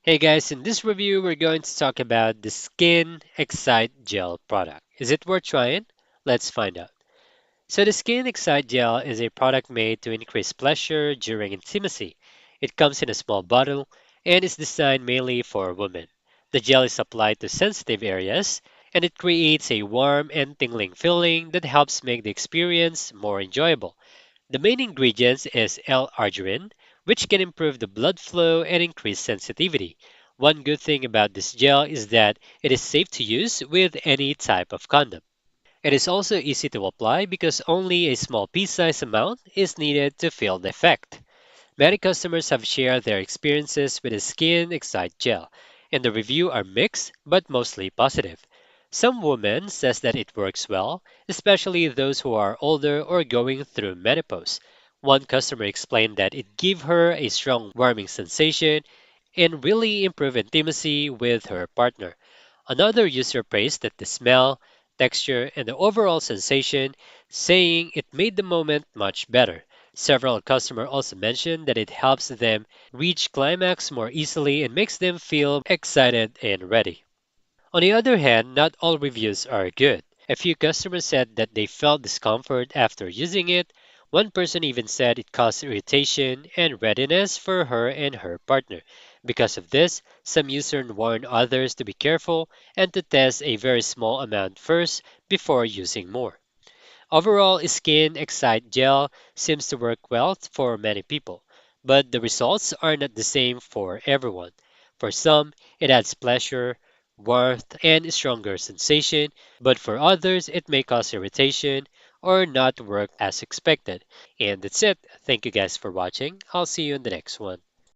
Hey guys, in this review, we're going to talk about the SKYN Excite Gel product. Is it worth trying? Let's find out. So, the SKYN Excite Gel is a product made to increase pleasure during intimacy. It comes in a small bottle and is designed mainly for women. The gel is applied to sensitive areas and it creates a warm and tingling feeling that helps make the experience more enjoyable. The main ingredients is L-arginine, which can improve the blood flow and increase sensitivity. One good thing about this gel is that it is safe to use with any type of condom. It is also easy to apply because only a small pea-sized amount is needed to feel the effect. Many customers have shared their experiences with the Skin Excite Gel, and the reviews are mixed but mostly positive. Some women says that it works well, especially those who are older or going through menopause. One customer explained that it gave her a strong warming sensation and really improved intimacy with her partner. Another user praised that the smell, texture, and the overall sensation, saying it made the moment much better. Several customers also mentioned that it helps them reach climax more easily and makes them feel excited and ready. On the other hand, not all reviews are good. A few customers said that they felt discomfort after using it. One person even said it caused irritation and readiness for her and her partner. Because of this, some users warned others to be careful and to test a very small amount first before using more. Overall, Skin Excite Gel seems to work well for many people, but the results are not the same for everyone. For some, it adds pleasure, warmth, and stronger sensation, but for others, it may cause irritation or not work as expected. And that's it. Thank you guys for watching. I'll see you in the next one.